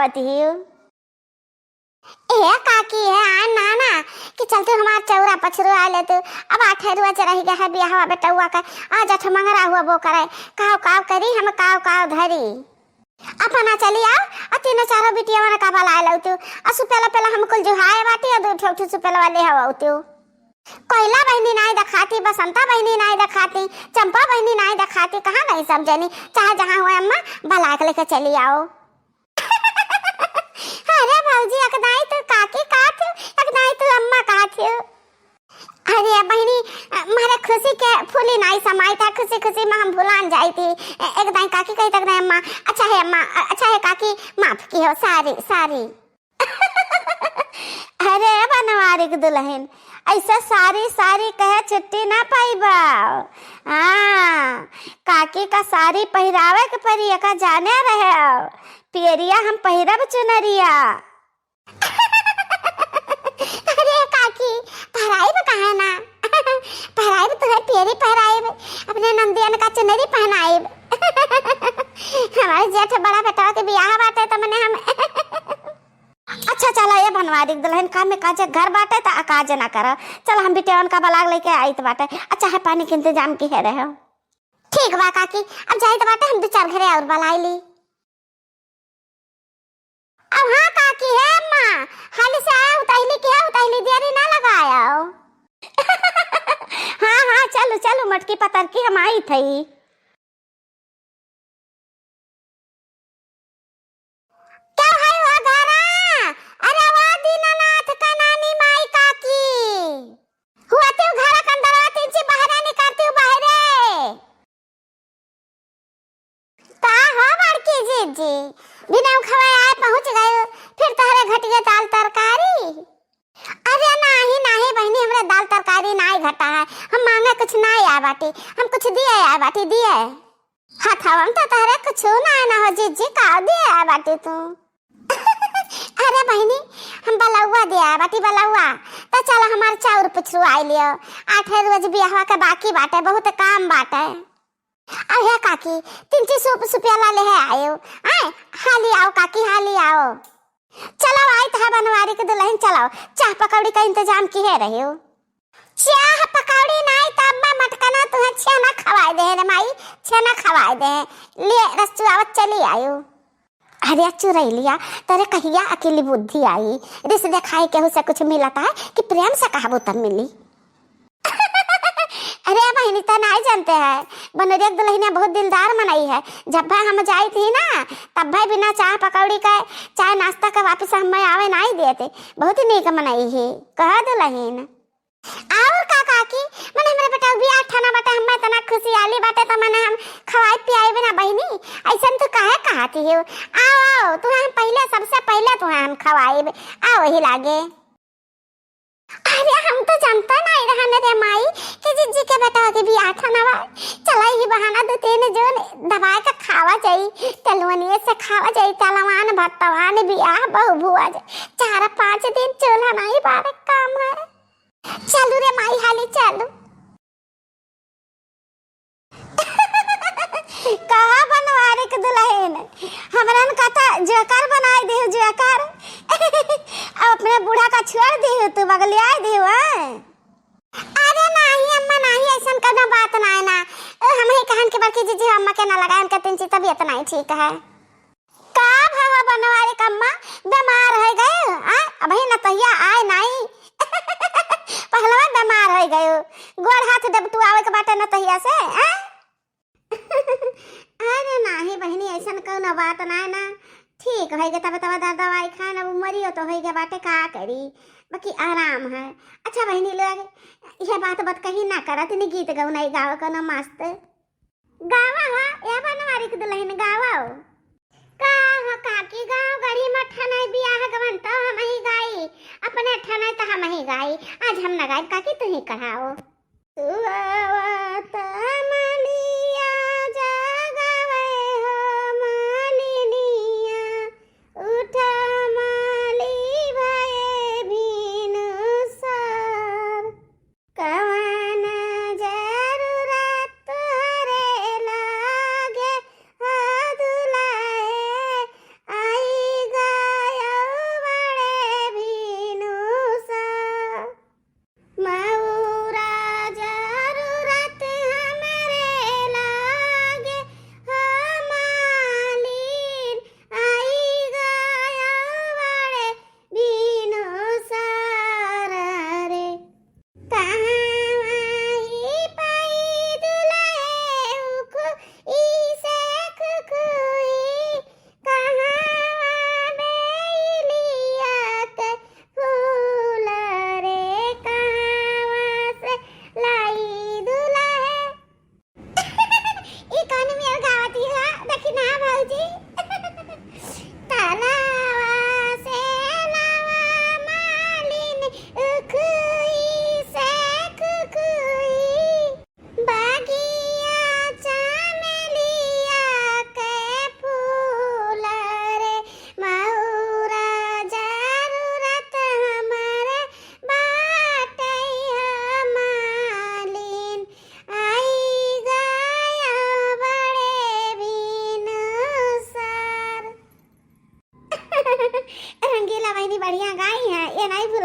आवती है। ए काकी है आ नाना कि चलते हमार चौरा पछरो आ लेते अब 8 रुआ चरही गया है बियाह बेटुआ का आज अठ मंगरा हुआ वो करे काव काव करी हम काव काव धरी अपना चली आओ आ तीनों चारों बिटिया वाला का बला लाउ तू असु पहला हम कुल जो हाय बाटी और दो ठोठ सुपेल वाले हवा तू कोयला बहनी नहीं दिखाती बसंता बहनी नहीं दिखाती चंपा बहनी नहीं दिखाती कहाँ नहीं सब जनी चाहे जहाँ हुए अम्मा बला के लेकर चली आओ। अरे भौजी अकदाई तो काकी काट अकदाई तो अम्मा काट। अरे बहनी मारे खुशी के फूली नहीं समाई था खुशी खुशी में हम भुलान जाई थी एक दाई काकी कही तक अम्मा अच्छा है काकी माफ की हो सारी सारी। अरे बनवारी के दुल्हन ऐसा सारी सारी कहे छुट्टी ना पाईबा। हाँ काकी का सारी पहरावे के परिया का जाने रहे पियरिया हम पहिरब चुनरिया। अरे काकी पहराई भी कहा ना पहराई भी तो है पियरी पहराई अपने नंदियन का चुनरी पहनाई। हमारे जेठ बड़ा बेटा के बियाह बाटे तो मैंने हम अच्छा चला ये बनवारी दुल्हन काम में काजे घर बाटे तो काज ना करो चल हम बिटिया का बलाग लेके आई तो बाटे अच्छा है पानी के इंतजाम की है रहे हो। ठीक बा काकी अब जाई तो बाटे हम 2-4 घरे और बलाई ली। अब हाँ काकी है अम्मा हाली से आया उताइली देरी ना लगाया। हाँ चलो चलो मटकी पतर की हम आई थी। क्या है वो घरा अरे वो दीनानाथ का नानी माई काकी हुआ तू घरा के अंदर आती छी बाहर निकलती हूँ बाहर ता हो बड़की जी बिना खवाए आए पहुंच गए फिर तहरे घटिया दाल तरकारी। अरे नहीं बहनी हमरे दाल तरकारी नहीं घटा है हम मांगे कुछ नहीं आ बाटी हम कुछ दिए आ बाटी दिए हाथ हम तो तहरे कुछ ना हो जी का दिए आ बाटी तू। अरे बहनी हम बलौआ दिया बाटी बलौआ तो चल हमार चाउर पुछरू आई लियो 8 रोज बियाह के बाकी बाटे बहुत काम बाटे। अरे काकी 300 रुपया ले आयो आए हाली आओ काकी हाली आओ चलो आई था बनवारी के दुल्हन चलो चाह पकौड़ी का इंतजाम की है रही हो। चाह पकौड़ी नहीं तब मैं मटकना तुम्हें छेना खवाए दे रे माई छेना खवाए दे ले रसचुआवत चली आयो। अरे चुरई लिया तेरे कहिया अकेली बुद्धि आई रिस दिखाई केहू से कुछ मिलता है कि प्रेम से कहबो तब मिली। अरे बहनी तो नहीं जानते हैं बनरिया दुल्हनिया बहुत दिलदार मनाई है जब भाई हम जाई थी ना तब भाई बिना चाय पकौड़ी का चाय नाश्ता का वापस हम आवे नहीं देते बहुत ही नीक मनाई है कह दुल्हन। और काकी मैंने हमारे बेटा भी आठाना बेटा हम इतना खुशी आली बाटे तो मैंने हम खवाई पियाई बिना बहनी ऐसा तो काहे कहती हो आओ तुम्हें हम पहले सबसे पहले तुम्हें हम खवाई आओ ही लागे। अरे हम तो जानता नहीं रहने रे माई कि जिज्जी के बेटा के भी आठाना बा चला ही बहाना दो तीन जो दबा के खावा चाहिए तलवनिए से खावा चाहिए तलवान भत्तवान बियाह बहु बुआ 4-5 दिन चूल्हा नहीं बारे काम है चलू रे माई हाली चलू। कहा बनवारी के दुल्हन हमरन कथा जोकर बनाई दे जोकर अपने बूढ़ा का छोड़ दी तू बगलिया दी। अरे नहीं अम्मा नहीं ऐसा करना बात नहीं ना हम ही कहन के बाकी जी अम्मा के ना लगान के 3 तबीयत नहीं ठीक है का भावा बनवारी का अम्मा बीमार हो गए अभी न तहिया आए नहीं पहलवा बीमार हो गए गोड़ हाथ जब तू आवे के बाटे न तहिया से अरे नहीं बहनी ऐसा कोनो बात ना ना ठीक है तब दवाई खाए ना मरियो तो हो गया बाटे का करी बाकी आराम है। अच्छा बहनी लोग यह बात कहीं ना करत नहीं गीत गाओ नहीं गाओ कोनो मस्त गावा हा या बनवारी के दुल्हन गावा का हो काकी गाँव गढ़ी में ठनाई बियाह गवन तो हम ही गाई अपने ठनाई तो हम ही गाई आज हम ना गाई काकी तू ही कहाओ।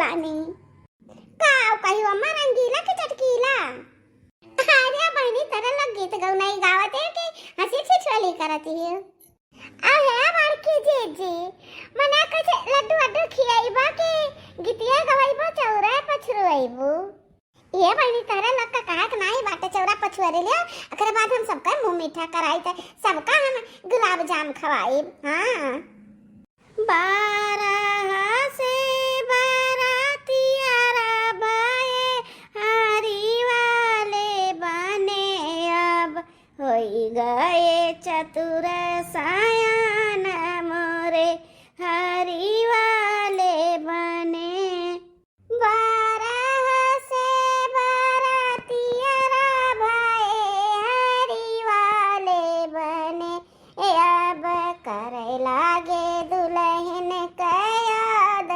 बोलानी काव कहियो अम्मा रंगीला की चटकीला अरे बहनी तरह लग गीत गौ नहीं गावत है कि हंसी छिछोली करती है अहे बड़की जीजी मना कछे लड्डू अड्डू खियाइबा के गीतिया गवाइबो चौरा पछरुइबो ये बहनी तरह लग का कहा कि नहीं बाटे चौरा पछुआरे लिया अकर बाद हम सबका मुंह मीठा कराई थे सबका हम गुलाब जाम खवाई हां बारह से बारातिया बाए हरी वाले बने अब होई गए चतुर सायन मोरे हरी वाले बने बारह से बारातिया भाए हरी वाले बने अब करे लागे दुल्हन का याद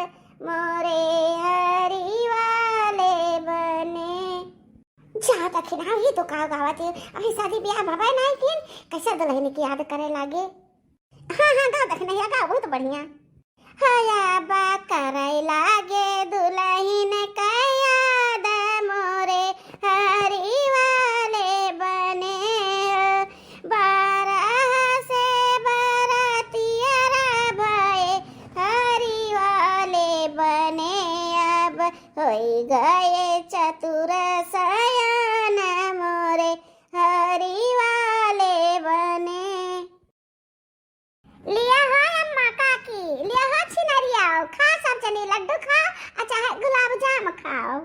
मोरे हरी वाले बने जा दखिना ही तो का गावत है अभी शादी ब्याह भवाई नहीं किन कैसे दुल्हन की याद करे लागे हाँ हाँ गा दखिना गा वो तो बढ़िया हया बा करे लागे दुल्हन का याद मोरे हरी वाले बने बारह से बारातिया भाई हरी वाले बने अब होई गए चतुर सयान मोरे हरी वाले बने लिया हो अम्मा काकी लिया हो छिनरिया खा सब जनी लड्डू खा अच्छा है गुलाब जाम खाओ